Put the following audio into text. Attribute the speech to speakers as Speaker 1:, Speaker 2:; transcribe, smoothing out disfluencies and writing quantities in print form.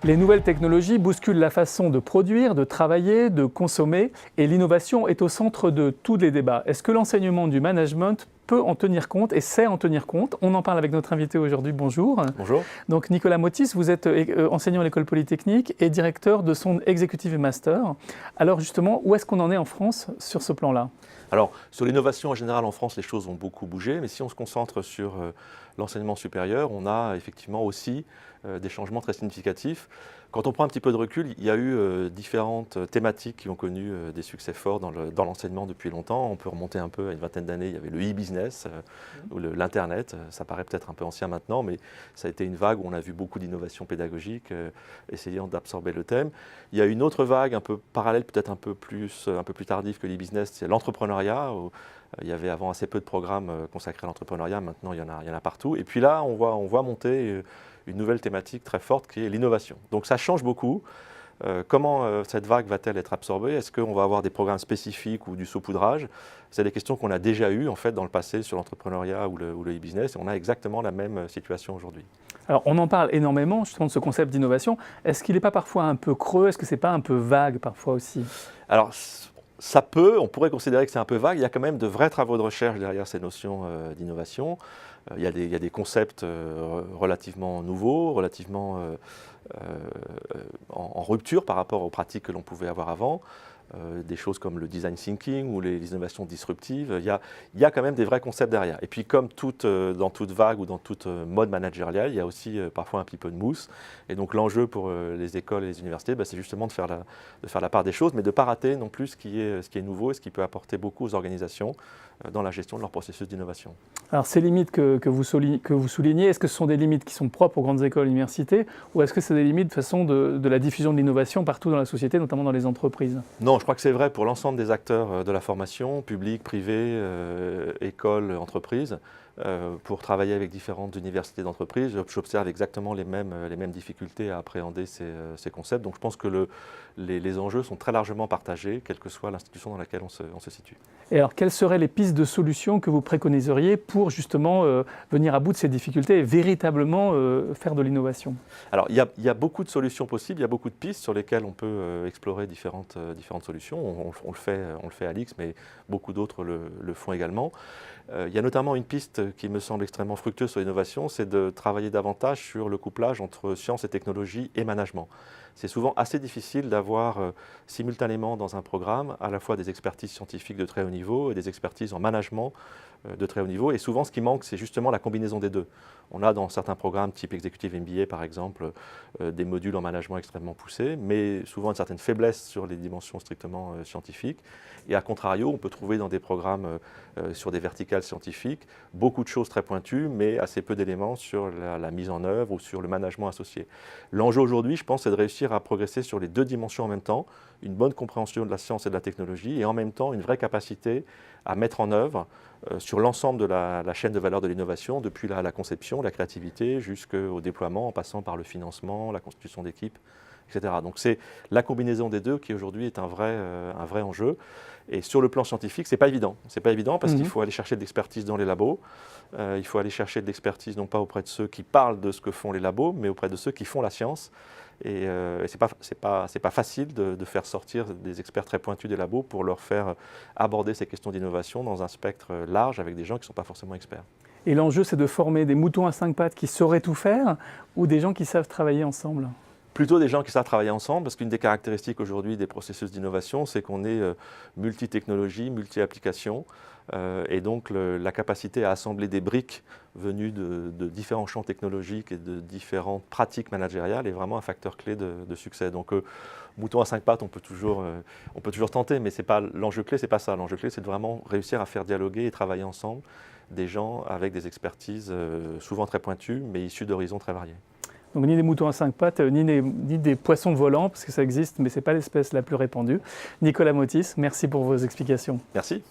Speaker 1: Les nouvelles technologies bousculent la façon de produire, de travailler, de consommer et l'innovation est au centre de tous les débats. Est-ce que l'enseignement du management peut en tenir compte et sait en tenir compte? On en parle avec notre invité aujourd'hui. Bonjour.
Speaker 2: Bonjour.
Speaker 1: Donc Nicolas Motis, vous êtes enseignant à l'École Polytechnique et directeur de son Executive Master. Alors justement, où est-ce qu'on en est en France sur ce plan-là?
Speaker 2: Alors, sur l'innovation en général en France, les choses ont beaucoup bougé, mais si on se concentre sur l'enseignement supérieur, on a effectivement aussi des changements très significatifs. Quand on prend un petit peu de recul, il y a eu différentes thématiques qui ont connu des succès forts dans l'enseignement depuis longtemps. On peut remonter un peu à une vingtaine d'années, il y avait le e-business ou l'Internet. Ça paraît peut-être un peu ancien maintenant, mais ça a été une vague où on a vu beaucoup d'innovations pédagogiques essayant d'absorber le thème. Il y a une autre vague un peu parallèle, peut-être un peu plus tardive que l'e-business, c'est l'entrepreneuriat. Il y avait avant assez peu de programmes consacrés à l'entrepreneuriat, maintenant il y en a partout. Et puis là, on voit monter une nouvelle thématique très forte qui est l'innovation. Donc ça change beaucoup. Comment cette vague va-t-elle être absorbée? Est-ce qu'on va avoir des programmes spécifiques ou du saupoudrage? C'est des questions qu'on a déjà eues en fait, dans le passé sur l'entrepreneuriat ou le e-business et on a exactement la même situation aujourd'hui.
Speaker 1: Alors on en parle énormément justement de ce concept d'innovation. Est-ce qu'il n'est pas parfois un peu creux? Est-ce que ce n'est pas un peu vague parfois aussi?
Speaker 2: Alors, on pourrait considérer que c'est un peu vague. Il y a quand même de vrais travaux de recherche derrière ces notions d'innovation. Il y a des concepts relativement nouveaux, relativement en rupture par rapport aux pratiques que l'on pouvait avoir avant. Des choses comme le design thinking ou les innovations disruptives. Il y a quand même des vrais concepts derrière. Et puis comme dans toute vague ou dans toute mode managériale, il y a aussi parfois un petit peu de mousse. Et donc l'enjeu pour les écoles et les universités, c'est justement de faire la part des choses, mais de ne pas rater non plus ce qui est nouveau et ce qui peut apporter beaucoup aux organisations dans la gestion de leur processus d'innovation.
Speaker 1: Alors ces limites que vous soulignez, est-ce que ce sont des limites qui sont propres aux grandes écoles et universités ou est-ce que c'est des limites de façon de la diffusion de l'innovation partout dans la société, notamment dans les entreprises?
Speaker 2: Non, je crois que c'est vrai pour l'ensemble des acteurs de la formation, public, privé, école, entreprise. Pour travailler avec différentes universités d'entreprise, j'observe exactement les mêmes difficultés à appréhender ces concepts. Donc je pense que les enjeux sont très largement partagés, quelle que soit l'institution dans laquelle on se situe.
Speaker 1: Et alors, quelles seraient les pistes de solutions que vous préconiseriez pour justement venir à bout de ces difficultés et véritablement faire de l'innovation?
Speaker 2: Alors, il y a beaucoup de solutions possibles, il y a beaucoup de pistes sur lesquelles on peut explorer différentes solutions. On le fait à l'X, mais beaucoup d'autres le font également. Il y a notamment une piste qui me semble extrêmement fructueuse sur l'innovation, c'est de travailler davantage sur le couplage entre sciences et technologie et management. C'est souvent assez difficile d'avoir simultanément dans un programme à la fois des expertises scientifiques de très haut niveau et des expertises en management de très haut niveau. Et souvent, ce qui manque, c'est justement la combinaison des deux. On a dans certains programmes, type Executive MBA par exemple, des modules en management extrêmement poussés, mais souvent une certaine faiblesse sur les dimensions strictement scientifiques. Et à contrario, on peut trouver dans des programmes sur des verticales scientifiques beaucoup de choses très pointues, mais assez peu d'éléments sur la mise en œuvre ou sur le management associé. L'enjeu aujourd'hui, je pense, c'est de réussir à progresser sur les deux dimensions en même temps, une bonne compréhension de la science et de la technologie, et en même temps une vraie capacité à mettre en œuvre sur l'ensemble de la chaîne de valeur de l'innovation, depuis la conception, la créativité, jusqu'au déploiement, en passant par le financement, la constitution d'équipes, etc. Donc c'est la combinaison des deux qui aujourd'hui est un vrai enjeu. Et sur le plan scientifique, c'est pas évident. C'est pas évident parce qu'il faut aller chercher de l'expertise dans les labos. Il faut aller chercher de l'expertise non pas auprès de ceux qui parlent de ce que font les labos, mais auprès de ceux qui font la science. Et c'est pas facile de faire sortir des experts très pointus des labos pour leur faire aborder ces questions d'innovation dans un spectre large avec des gens qui ne sont pas forcément experts.
Speaker 1: Et l'enjeu, c'est de former des moutons à 5 pattes qui sauraient tout faire ou des gens qui savent travailler ensemble?
Speaker 2: Plutôt des gens qui savent travailler ensemble, parce qu'une des caractéristiques aujourd'hui des processus d'innovation, c'est qu'on est multi-technologie, multi-application, et donc la capacité à assembler des briques venues de différents champs technologiques et de différentes pratiques managériales est vraiment un facteur clé de succès. Donc mouton à 5 pattes, on peut toujours tenter, mais l'enjeu clé, c'est pas ça. L'enjeu clé, c'est de vraiment réussir à faire dialoguer et travailler ensemble des gens avec des expertises souvent très pointues, mais issues d'horizons très variés.
Speaker 1: Donc ni des moutons à 5 pattes, ni des poissons volants, parce que ça existe, mais ce n'est pas l'espèce la plus répandue. Nicolas Motis, merci pour vos explications.
Speaker 2: Merci.